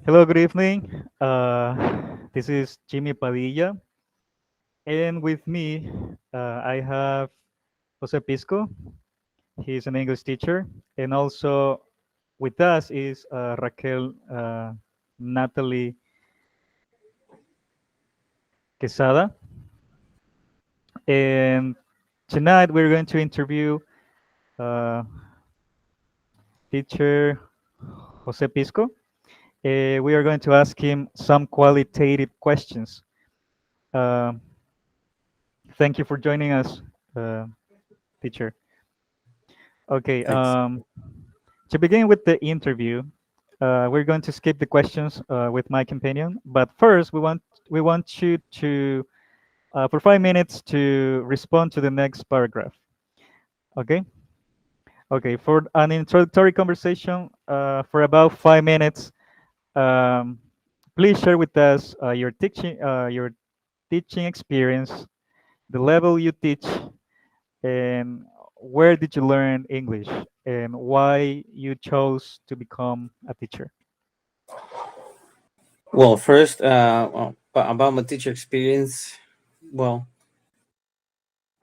Hello, good evening. This is Jimmy Padilla, and with me, I have Jose Pisco. He's an English teacher, and also with us is Raquel Natalie Quesada. And tonight we're going to interview uh, teacher Jose Pisco. We are going to ask him some qualitative questions. Uh, Thank you for joining us, uh, teacher. Okay, Thanks. to begin with the interview, we're going to skip the questions with my companion. But first, we want you to for 5 minutes to respond to the next paragraph. Okay. Okay. For an introductory conversation for about 5 minutes, um, please share with us your teaching experience, the level you teach, and where did you learn English, and why you chose to become a teacher. Well, first, about my teacher experience. Well,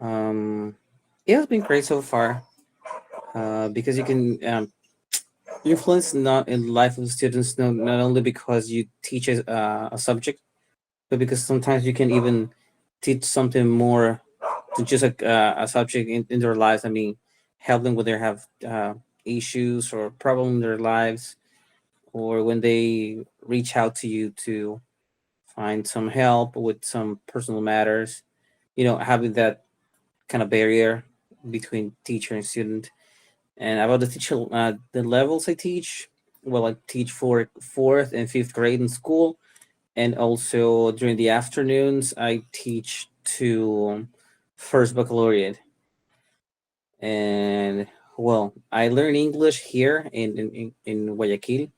um, it has been great so far. Because you can influence not in the life of students, not only because you teach a subject, but because sometimes you can even teach something more than just a subject in their lives. I mean, help them when they have issues or problem in their lives, or when they reach out to you to find some help with some personal matters. Having that kind of barrier between teacher and student. And about the levels I teach. Well, I teach for fourth and fifth grade in school, and also during the afternoons I teach to first baccalaureate. And well, I learn English here in Guayaquil,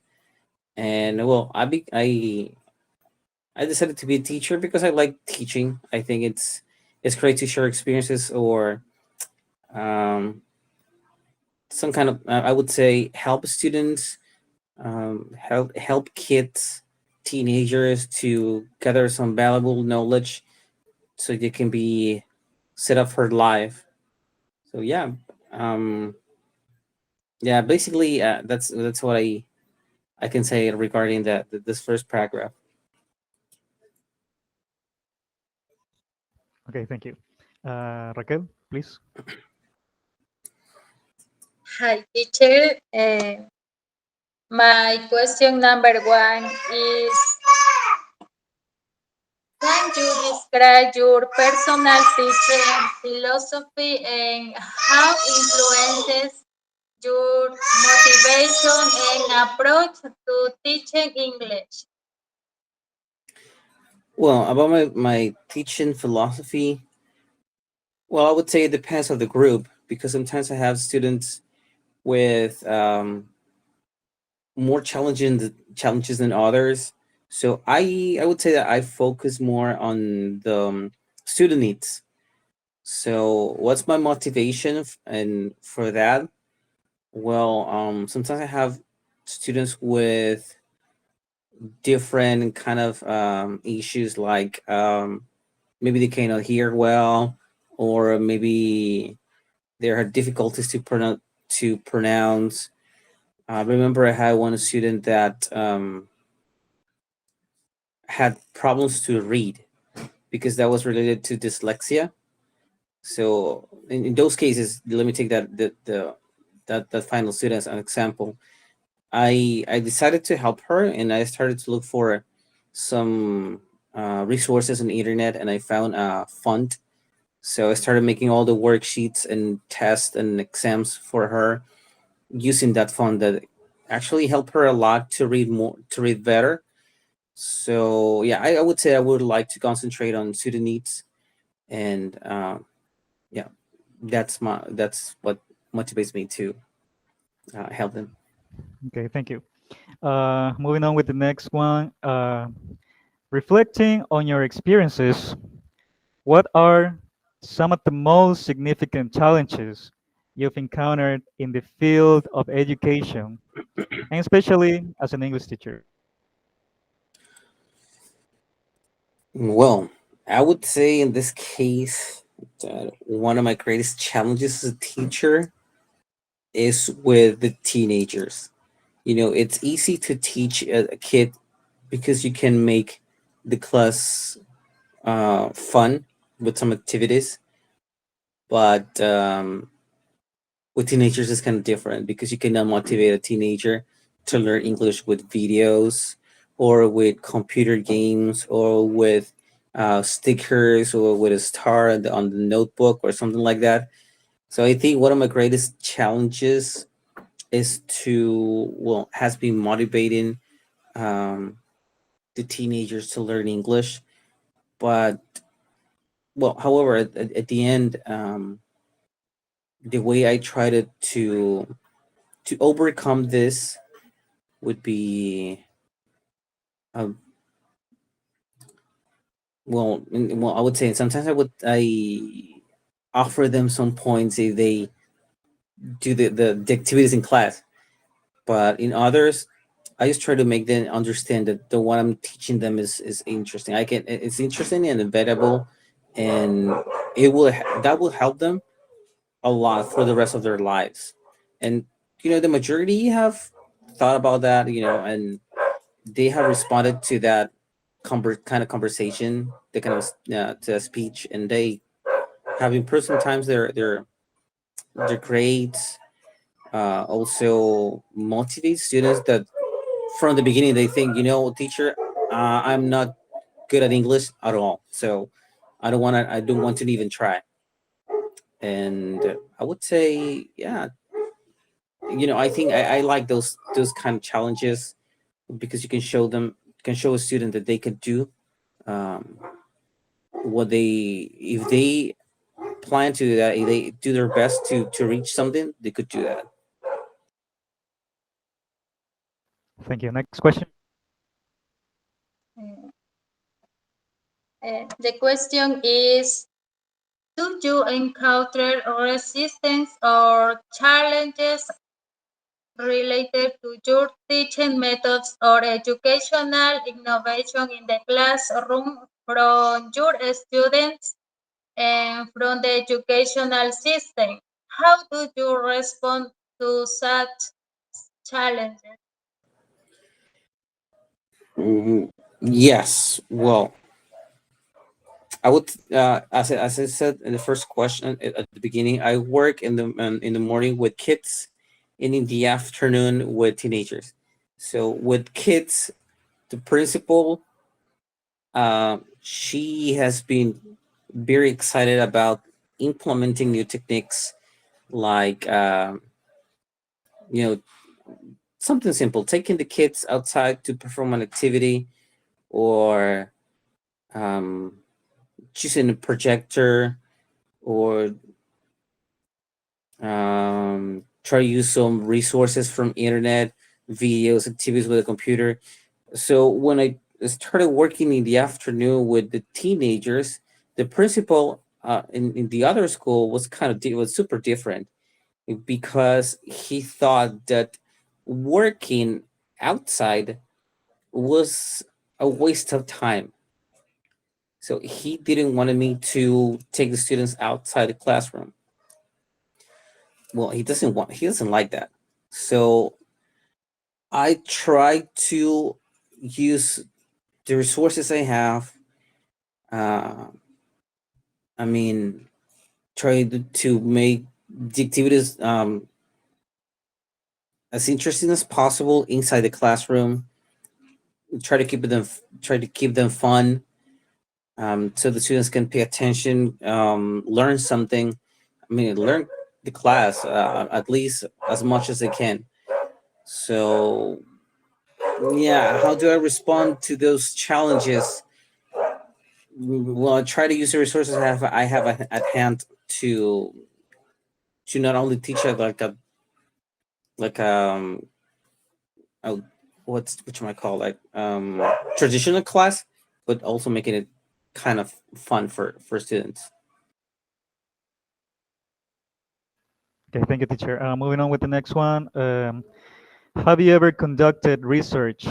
and well, I decided to be a teacher because I like teaching. I think it's great to share experiences or um, some kind of I would say help students, help kids, teenagers to gather some valuable knowledge so they can be set up for life. So um, yeah. Basically, that's what I can say regarding this first paragraph. Okay, thank you. Raquel, please. Hi, teacher. My question number one is, can you describe your personal teaching philosophy and how influences your motivation and approach to teaching English? Well, about my teaching philosophy, well, I would say it depends on the group because sometimes I have students with more challenges than others. So I would say that I focus more on the student needs. So what's my motivation and for that? Well, sometimes I have students with different kind of issues, like maybe they cannot hear well, or maybe there are difficulties to pronounce. Remember, I had one student that had problems to read because that was related to dyslexia. So in those cases, let me take that final student as an example. I decided to help her, and I started to look for some resources on the internet, and I found a font. So I started making all the worksheets and tests and exams for her using that font that actually helped her a lot to read better. So yeah, I would say I would like to concentrate on student needs, and yeah, that's what motivates me to help them. Okay, thank you. Moving on with the next one. Reflecting on your experiences, what are some of the most significant challenges you've encountered in the field of education, and especially as an English teacher? Well, I would say in this case that one of my greatest challenges as a teacher is with the teenagers. It's easy to teach a kid because you can make the class fun with some activities, but with teenagers it's kind of different because you cannot motivate a teenager to learn English with videos or with computer games or with stickers or with a star on the notebook or something like that. So I think one of my greatest challenges is to, well, has been motivating um, the teenagers to learn English. But, well, however, at the end, the way I try to overcome this would be, um, well, I would say sometimes I offer them some points if they do the activities in class, but in others, I just try to make them understand that the what I'm teaching them is interesting. It's interesting and inevitable, and that will help them a lot for the rest of their lives. And the majority have thought about that, and they have responded to that kind of conversation, the kind of to a speech, and they have improved sometimes their grades. Also motivate students that from the beginning they think, teacher, I'm not good at English at all, so I don't want to even try. And I would say, yeah, I think I like those kind of challenges because can show a student that they can do um, what they if they plan to do that, if they do their best to reach something, they could do that. Thank you. Next question. Uh, the question is, do you encounter resistance or challenges related to your teaching methods or educational innovation in the classroom from your students and from the educational system? How do you respond to such challenges? Yes, well, I would, as I said in the first question at the beginning, I work in the morning with kids, and in the afternoon with teenagers. So with kids, the principal, she has been very excited about implementing new techniques like, you know something simple, taking the kids outside to perform an activity, or um, choosing a projector, or try to use some resources from internet, videos, activities with a computer. So when I started working in the afternoon with the teenagers, the principal in the other school was was super different, because he thought that working outside was a waste of time. So he didn't want me to take the students outside the classroom. Well, he doesn't like that. So I try to use the resources I have. Uh, I mean, try to make the activities as interesting as possible inside the classroom. Try to keep them fun, so the students can pay attention, learn something. I mean, learn the class at least as much as they can. So, yeah, how do I respond to those challenges? Well, I try to use the resources I have at hand to not only teach like a which I call like traditional class, but also making it kind of fun for students. Okay, thank you, teacher. Moving on with the next one. Have you ever conducted research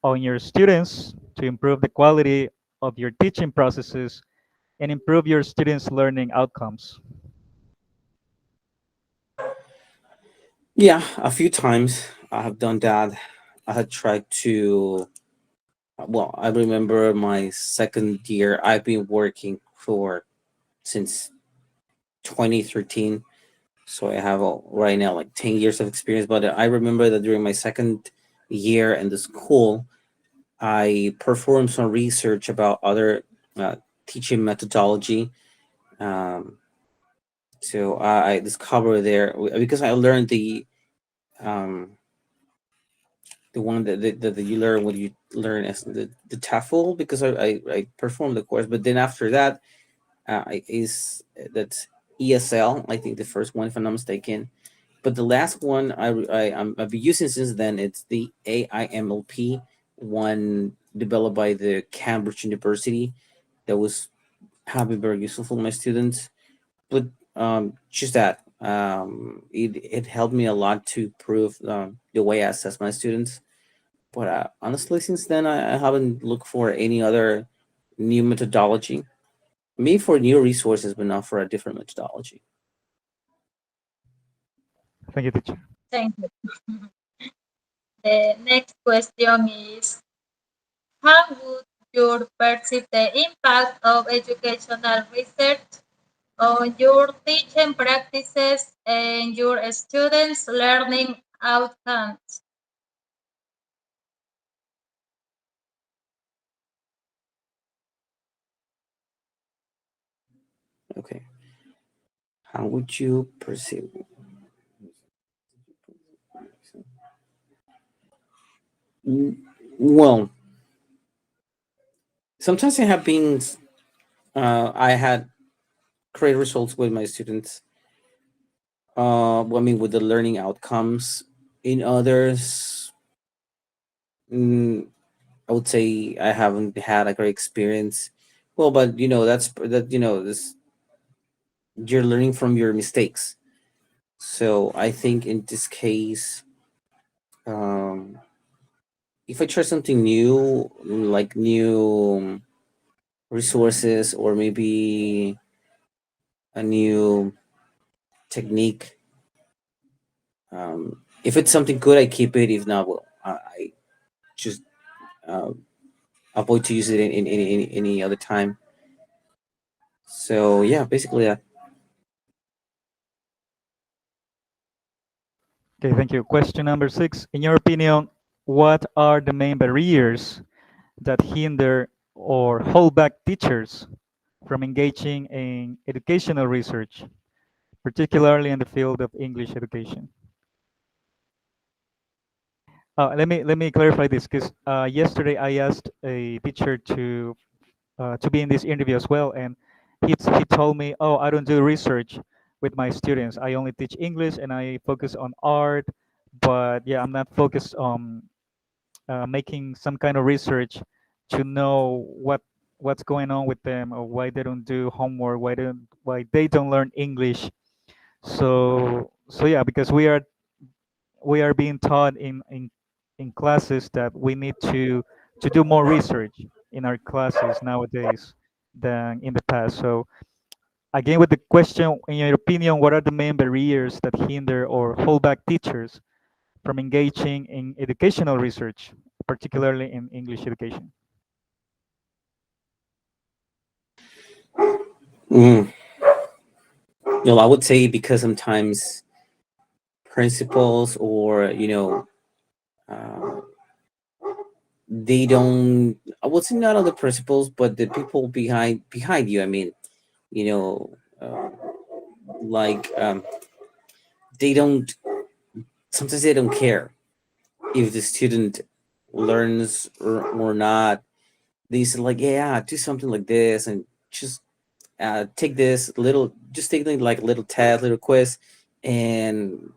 on your students to improve the quality of your teaching processes and improve your students' learning outcomes? Yeah, a few times I have done that. I had tried to. Well, I remember my second year. I've been working for since 2013, so I have right now like 10 years of experience. But I remember that during my second year in the school, I performed some research about other uh, teaching methodology. Um, so I discovered there because I learned um, the one that you learn when you learn as the TEFL because I performed the course. But then after that is that's ESL. I think the first one, if I'm not mistaken. But the last one I've been using since then. It's the AIMLP one developed by the Cambridge University. That was have been very useful for my students. But just that it helped me a lot to prove the way I assess my students. But honestly, since then, I haven't looked for any other new methodology. Maybe for new resources, but not for a different methodology. Thank you, teacher. Thank you. The next question is, how would you perceive the impact of educational research on your teaching practices and your students' learning outcomes? Okay. How would you perceive? Mm, Well, sometimes I have been, I had great results with my students. Well, I mean, with the learning outcomes. In others, mm, I would say I haven't had a great experience. Well, but this you're learning from your mistakes. So I think in this case, um, if I try something new, like new resources or maybe a new technique, if it's something good, I keep it. If not, well, I just uh, avoid to use it in any other time. So yeah, basically that. Okay, thank you. Question number 6. In your opinion, what are the main barriers that hinder or hold back teachers from engaging in educational research, particularly in the field of English education? Let me clarify this because yesterday I asked a teacher to be in this interview as well, and he told me, "Oh, I don't do research with my students. I only teach English and I focus on art, but yeah, I'm not focused on making some kind of research to know what's going on with them or why they don't do homework, why they don't learn English." So yeah, because we are being taught in classes that we need to do more research in our classes nowadays than in the past. So again, with the question, in your opinion, what are the main barriers that hinder or hold back teachers from engaging in educational research, particularly in English education? Mm. I would say because sometimes principals or uh, they don't. I would say not all the principals, but the people behind you. I mean, you know, like they don't. Sometimes they don't care if the student learns or not. They say like, yeah, do something like this and just take this little, just take like a little test, little quiz, and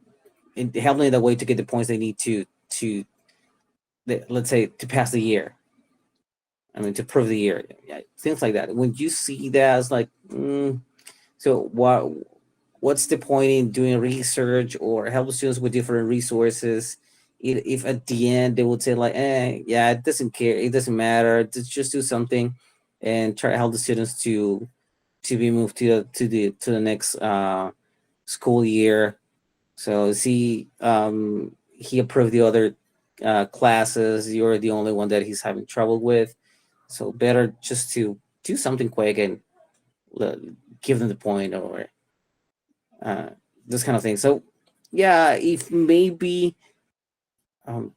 help them in that way to get the points they need to let's say to pass the year. I mean, to prove the year, yeah, things like that. When you see that, it's like, so what's the point in doing research or help students with different resources? If at the end they would say like, yeah, it doesn't care, it doesn't matter, just do something. and try to help the students to be moved to the next school year. So see, he approved the other classes. You're the only one that he's having trouble with. So better just to do something quick and uh, give them the point, or uh, this kind of thing. So yeah, if maybe um,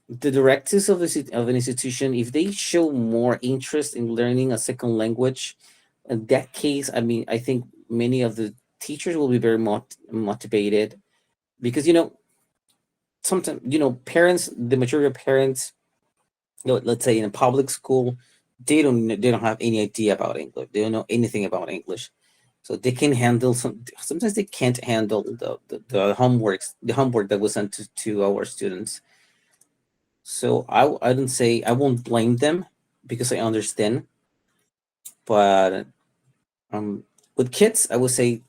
the directives of an institution, if they show more interest in learning a second language, in that case, I mean, I think many of the teachers will be very motivated, because sometimes parents, the majority of parents, let's say in a public school, they don't have any idea about English. They don't know anything about English, so they can handle sometimes they can't handle the homework that was sent to our students. So I don't say, I won't blame them, because I understand. But um, with kids, I would say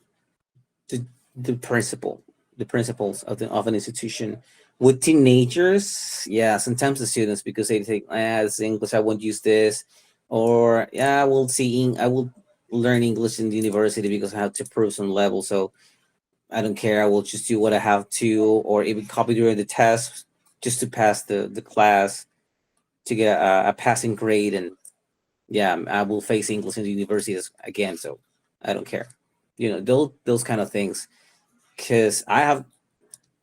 the the principal, the principals of an institution. With teenagers, yeah, sometimes the students, because they think, it's English, I won't use this, or yeah, I will learn English in the university because I have to prove some level. So I don't care. I will just do what I have to, or even copy during the test just to pass the class, to get a passing grade. And yeah, I will face English in the university again. So I don't care. Those kind of things. Because I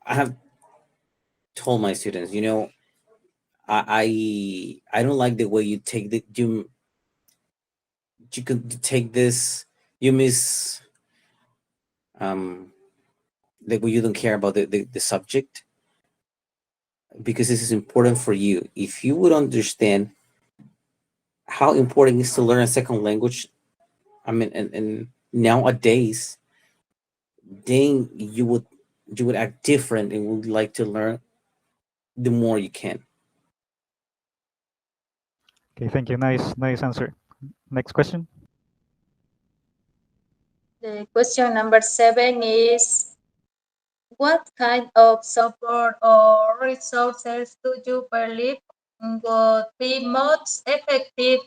have told my students, I don't like the way you take you could take this, you miss, um the way you don't care about the subject, because this is important for you. If you would understand how important it is to learn a second language, I mean, and nowadays, then you would act different and would like to learn the more you can. Okay, thank you. Nice answer. Next question. The question number 7 is, what kind of support or resources do you believe would be most effective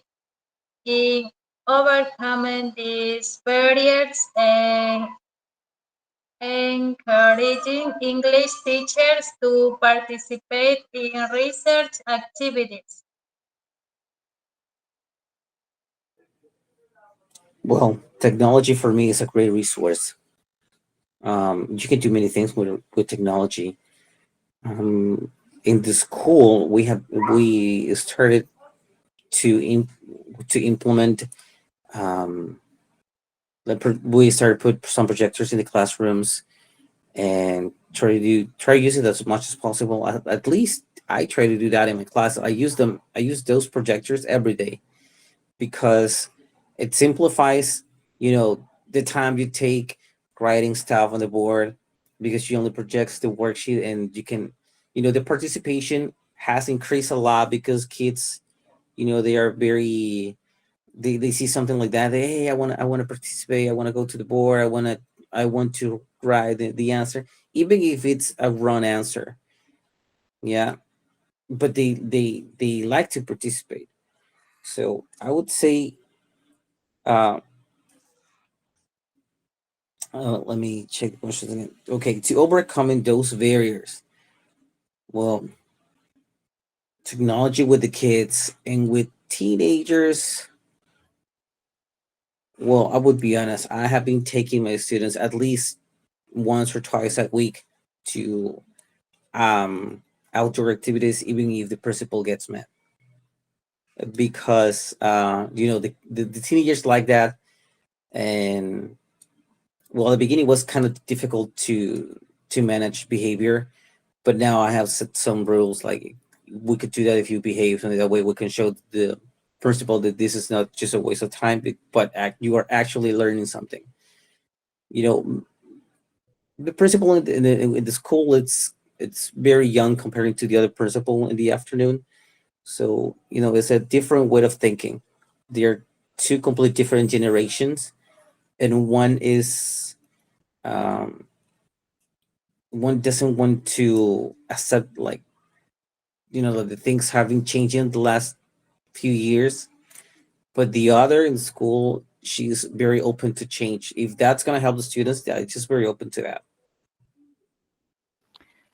in overcoming these barriers and encouraging English teachers to participate in research activities? Well, technology for me is a great resource. You can do many things with technology. Um, in the school, we started to to implement. Um, we started put some projectors in the classrooms, and try to use it as much as possible. At least I try to do that in my class. I use them. I use those projectors every day, because it simplifies, the time you take writing stuff on the board, because she only projects the worksheet, and you can, the participation has increased a lot, because kids, they are very, they see something like that. Hey, I want to participate. I want to go to the board. I want to write the answer, even if it's a wrong answer. Yeah, but they like to participate. So I would say, uh, let me check the questions again. Okay, to overcoming those barriers, well, technology with the kids and with teenagers. Well, I would be honest. I have been taking my students at least once or twice a week to um outdoor activities, even if the principal gets mad, because the teenagers like that. And well, at the beginning was kind of difficult to manage behavior, but now I have set some rules, like we could do that if you behave, and that way we can show the principal that this is not just a waste of time, but you are actually learning something. You know, the principal in the school, it's very young comparing to the other principal in the afternoon. So it's a different way of thinking. They're two complete different generations, and um, one doesn't want to accept, like, the things having changed in the last few years. but the other in school, she's very open to change. If that's gonna help the students, yeah, it's just very open to that.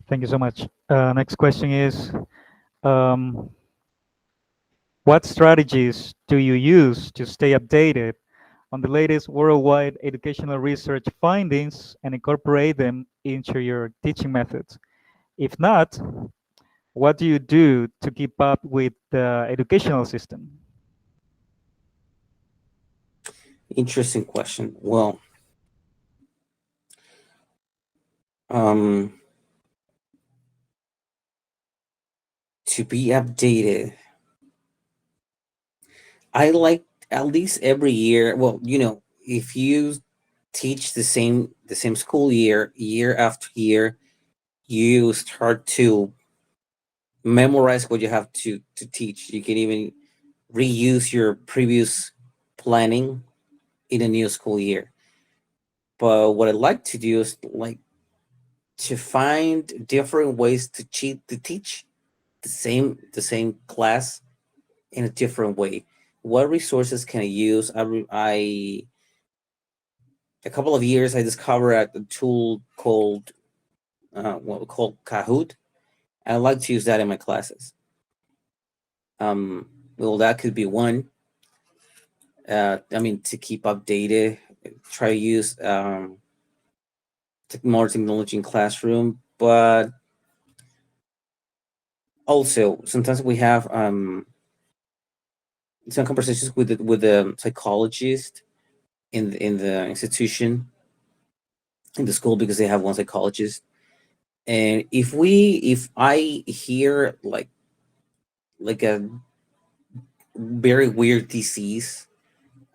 Thank you so much. Next question is, um, what strategies do you use to stay updated on the latest worldwide educational research findings and incorporate them into your teaching methods? If not, what do you do to keep up with the educational system? Interesting question. Well, um, to be updated, I like at least every year. Well, if you teach the same school year after year, you start to memorize what you have to teach. You can even reuse your previous planning in a new school year. But what I like to do is like to find different ways to teach the same class in a different way. What resources can I use? A couple of years I discovered a tool called what we call Kahoot. I like to use that in my classes. Um, well, that could be one. I mean, to keep updated, try to use more technology in classroom, but also sometimes we have some conversations with the psychologist in the institution in the school because they have one psychologist. And if I hear like a very weird disease,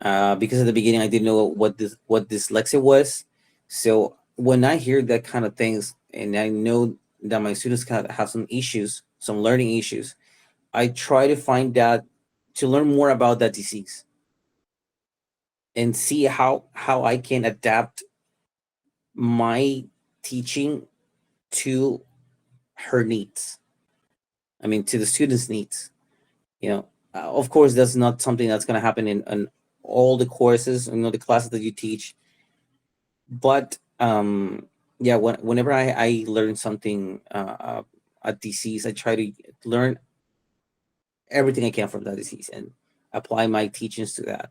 because at the beginning I didn't know what dyslexia was. So when I hear that kind of things, and I know that my students kind of have some issues, some learning issues, I try to find out to learn more about that disease and see how I can adapt my teaching to her needs. I mean, to the students' needs. Of course, that's not something that's going to happen in all the courses, the classes that you teach. But yeah, whenever I learn something, a disease, I try to learn everything I can from that disease and apply my teachings to that.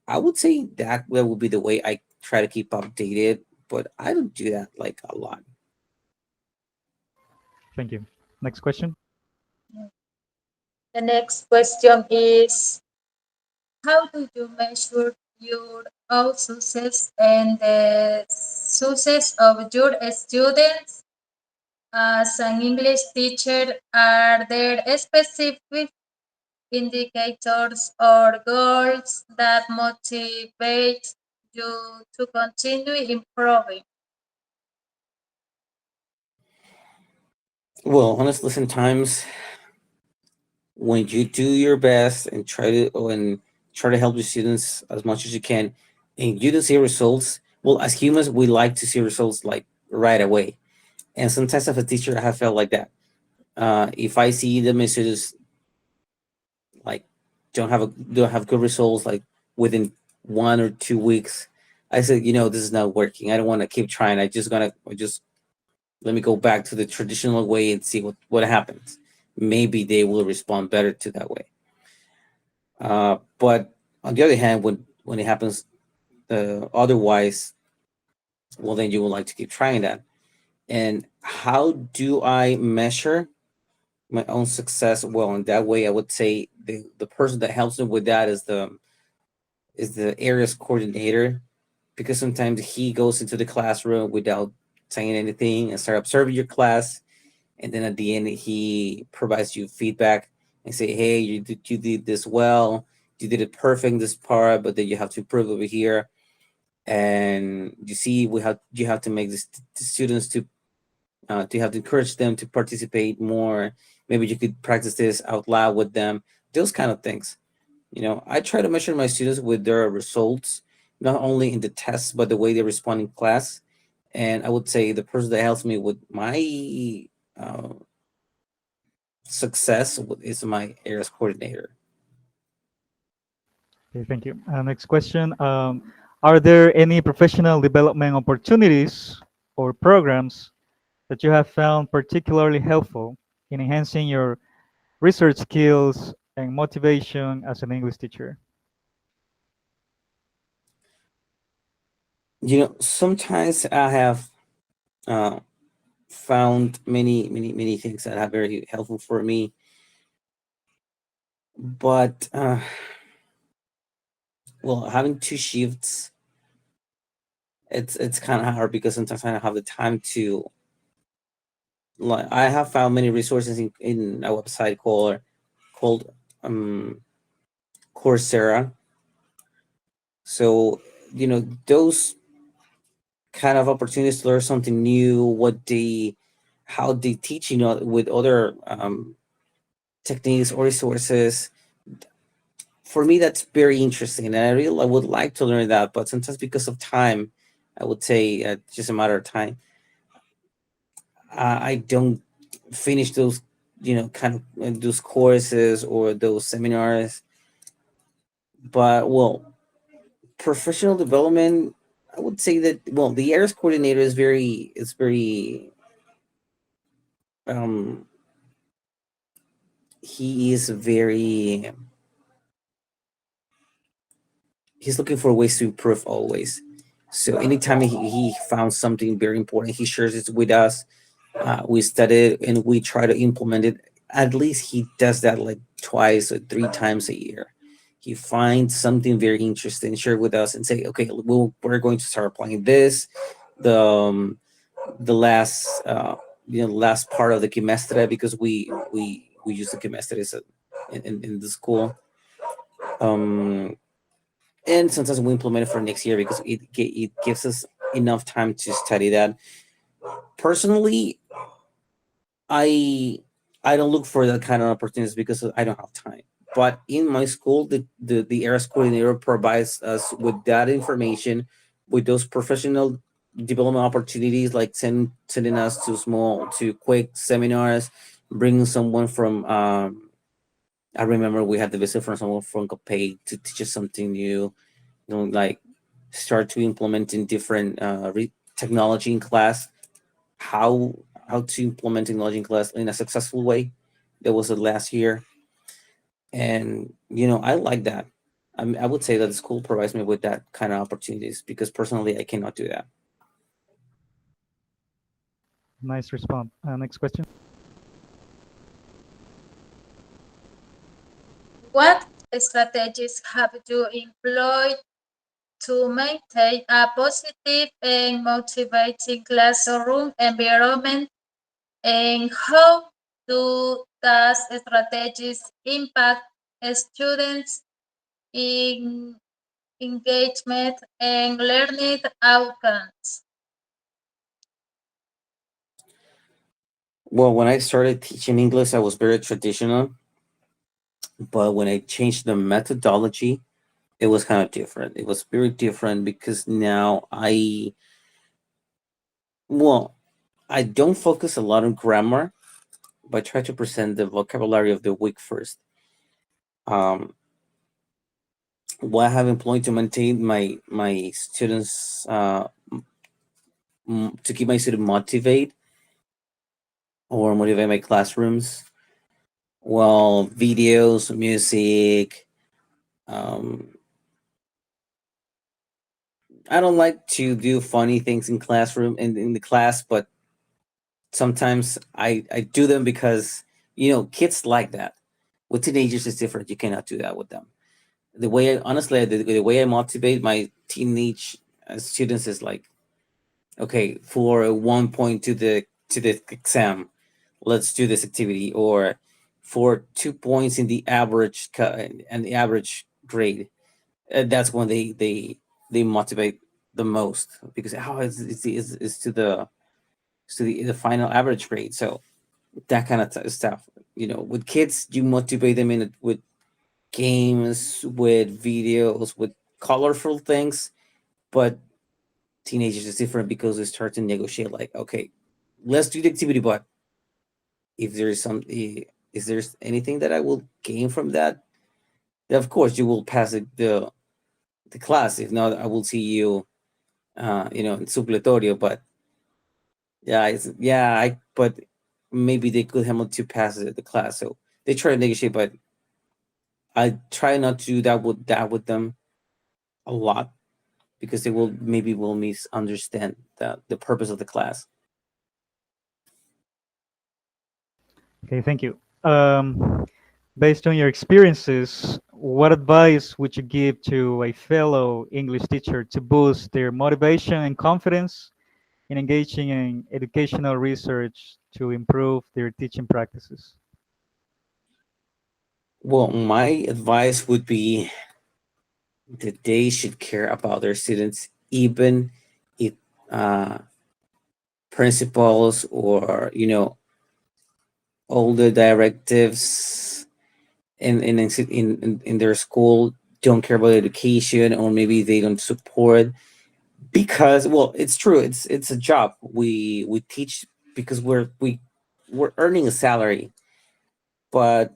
I would say that would be the way I try to keep updated, but I don't do that like a lot. Thank you. Next question. The next question is, how do you measure your own success and the success of your students? As an English teacher, are there specific indicators or goals that motivate you to continue improving? Well, honestly, sometimes when you do your best and try to help your students as much as you can, and you don't see results, well, as humans, we like to see results like right away. And sometimes as a teacher, I have felt like that. If I see the my students like don't have good results like within 1 or 2 weeks, I said, this is not working. I don't want to keep trying. I just let me go back to the traditional way and see what happens. Maybe they will respond better to that way. But on the other hand, when it happens otherwise, well, then you would like to keep trying that. And how do I measure my own success? Well, in that way, I would say the person that helps me with that is the areas coordinator, because sometimes he goes into the classroom without saying anything and start observing your class, and then at the end he provides you feedback and say, hey, you did this well, you did it perfect in this part, but then you have to improve over here. And you see, you have to make the students to have to encourage them to participate more. Maybe you could practice this out loud with them, those kind of things. I try to measure my students with their results, not only in the tests but the way they respond in class. And I would say the person that helps me with my uh, success is my areas coordinator. Okay, thank you. Next question. Are there any professional development opportunities or programs that you have found particularly helpful in enhancing your research skills and motivation as an English teacher? Sometimes I have uh, found many things that are very helpful for me, but well, having two shifts, it's kind of hard because sometimes I don't have the time to. Like, I have found many resources in a website called um, Coursera. So those kind of opportunities to learn something new, how they teach, with other techniques or resources. For me, that's very interesting, and I would like to learn that. But sometimes because of time, I would say just a matter of time. I don't finish those, kind of those courses or those seminars. But well, professional development, I would say that, well, the ARIS coordinator is very um he is very he's looking for ways to improve always. So anytime he found something very important, he shares it with us. We study it and we try to implement it. At least he does that like twice or three times a year. He finds something very interesting, share with us, and say, okay, we're going to start applying this. The the last last part of the semester, because we use the semester in the school. Um, and sometimes we implement it for next year because it gives us enough time to study that. Personally, I I don't look for that kind of opportunities because I don't have time. But in my school, the ARS coordinator provides us with that information, with those professional development opportunities, like sending us to quick seminars, bringing someone from. I remember we had the visit from someone from Copay to teach us something new. Like start to implementing different technology in class, how how to implement technology in class in a successful way. That was the last year, and I like that. I would say that the school provides me with that kind of opportunities because personally I cannot do that. Nice response. Next question. What strategies have you employed to maintain a positive and motivating classroom environment, and how do those strategies impact students in engagement and learning outcomes? Well, when I started teaching English, I was very traditional, but when I changed the methodology, it was kind of different. It was very different because now well, I don't focus a lot on grammar, but I try to present the vocabulary of the week first. Um, what I have employed to maintain my students, to keep my students motivate my classrooms. Well, videos, music. Um, I don't like to do funny things in classroom in the class, but sometimes I do them because kids like that. With teenagers, it's different. You cannot do that with them. Honestly, the way I motivate my teenage students is like, okay, for 1 point to the exam, let's do this activity, or for 2 points in the average and the average grade. That's when they motivate the most because how is to the final average grade. So that kind of stuff. With kids, you motivate them with games, with videos, with colorful things, but teenagers is different because they start to negotiate. Like, okay, let's do the activity, but if there is anything that I will gain from that, of course you will pass the class. If not, I will see you, in supletorio. But yeah, but maybe they could handle to pass the class. So they try to negotiate, but I try not to do that with them a lot because they will misunderstand the purpose of the class. Okay, thank you. Based on your experiences, what advice would you give to a fellow English teacher to boost their motivation and confidence in engaging in educational research to improve their teaching practices? Well, my advice would be that they should care about their students, even if uh, principals or all the directives in their school don't care about education, or maybe they don't support. Because, well, it's true, it's a job. We teach because we're earning a salary, but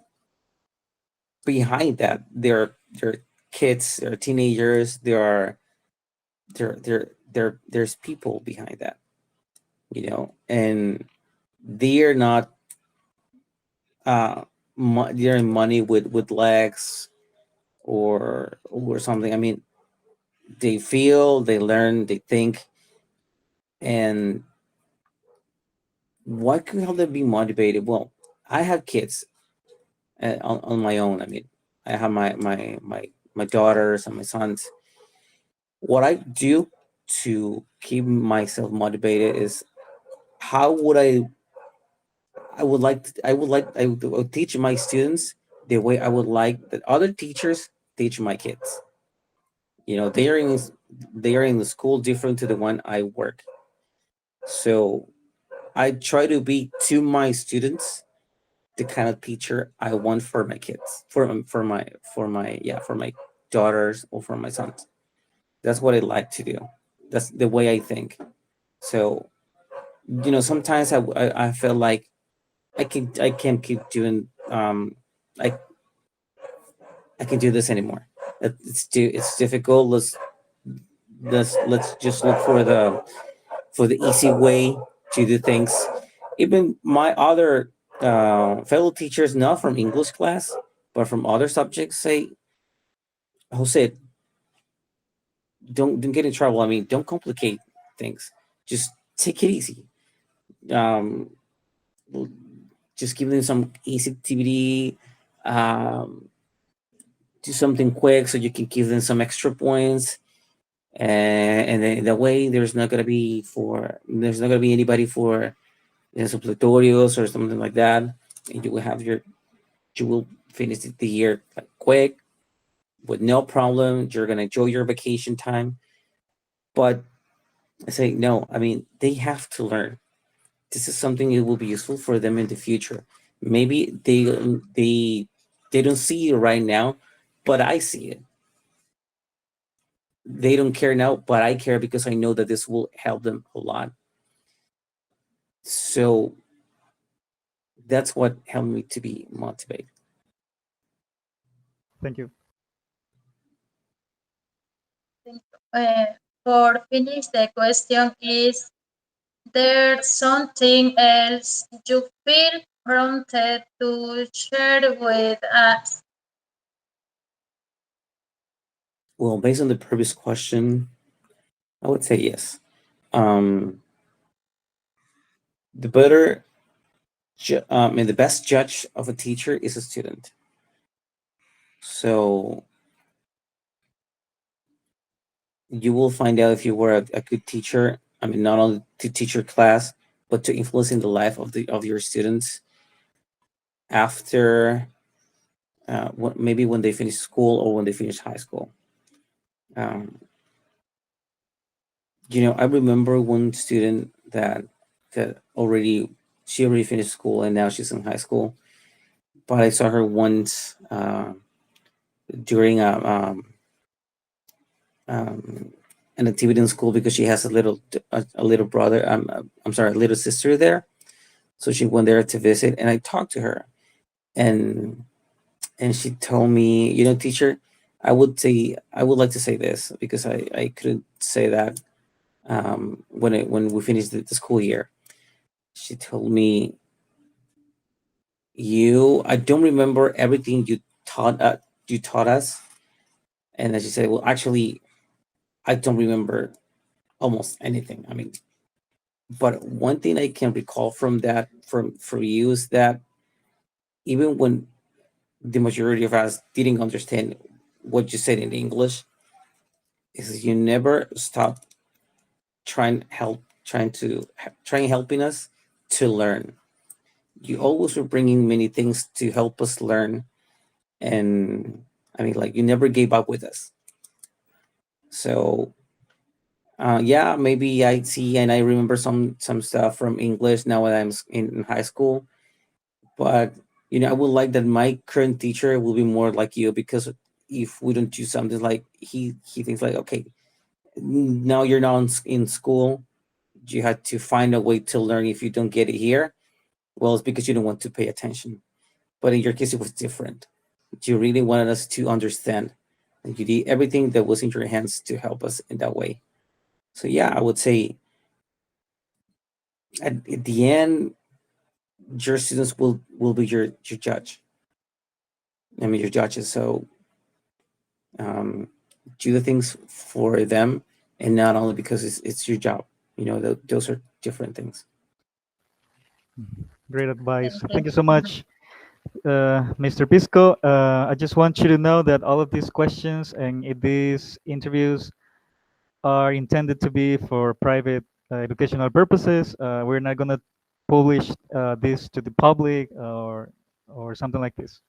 behind that there are kids, there are teenagers, there's people behind that, and they're not they're in money with legs or something. I mean, they feel, they learn, they think. And what can help them be motivated? Well, I have kids on my own. I mean, I have my daughters and my sons. What I do to keep myself motivated is, how would I would teach my students the way I would like that other teachers teach my kids. They are in the school different to the one I work. So I try to be to my students the kind of teacher I want for my kids, for my daughters or for my sons. That's what I like to do. That's the way I think. So sometimes I feel like I can't keep doing I I can do this anymore. It's difficult. Let's just look for the easy way to do things. Even my other fellow teachers, not from English class, but from other subjects, say, Jose, don't get in trouble. I mean, don't complicate things. Just take it easy. Um, just give them some easy activity. Um, do something quick so you can give them some extra points. And then that way, there's not gonna be anybody for suppletorios or something like that. And you will finish the year like quick with no problem. You're gonna enjoy your vacation time. But I say no. I mean, they have to learn. This is something that will be useful for them in the future. Maybe they don't see it right now, but I see it. They don't care now, but I care because I know that this will help them a lot. So that's what helped me to be motivated. Thank you. Uh, for finish, the question is there something else you feel prompted to share with us? Well, based on the previous question, I would say yes. Um, the better, and the best judge of a teacher is a student. So you will find out if you were a good teacher. I mean, not only to teach your class, but to influence in the life of your students after, maybe when they finish school or when they finish high school. Um, I remember one student that she already finished school and now she's in high school. But I saw her once during um, an activity in school because she has a little brother. I'm sorry, a little sister there. So she went there to visit, and I talked to her, and and she told me, you know, teacher, I would like to say this because I couldn't say that when we finished the school year. She told me, I don't remember everything you taught us, and then she said, well, actually, I don't remember almost anything. I mean, but one thing I can recall from that from for you is that even when the majority of us didn't understand what you said in English, is you never stop trying helping us to learn. You always were bringing many things to help us learn, and I mean, like you never gave up with us. So yeah, maybe I see and I remember some stuff from English now when in high school, but I would like that my current teacher will be more like you, because if we don't do something, like he thinks like, okay, now you're not in school, you had to find a way to learn. If you don't get it here, well, it's because you don't want to pay attention. But in your case, it was different. You really wanted us to understand, and you did everything that was in your hands to help us in that way. So yeah, I would say at the end, your students will be your judge. I mean, your judges. So um, do the things for them, and not only because it's your job. Those are different things. Great advice. Thank you. Thank you so much, Mr. Pisco. I just want you to know that all of these questions and these interviews are intended to be for private educational purposes. We're not going to publish this to the public or something like this.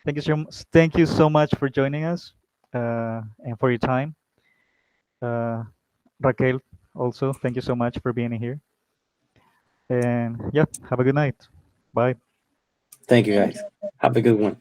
Thank you so much for joining us and for your time. Uh, Raquel, also, thank you so much for being here. And yeah, have a good night. Bye. Thank you, Thank guys. you. Have a good one.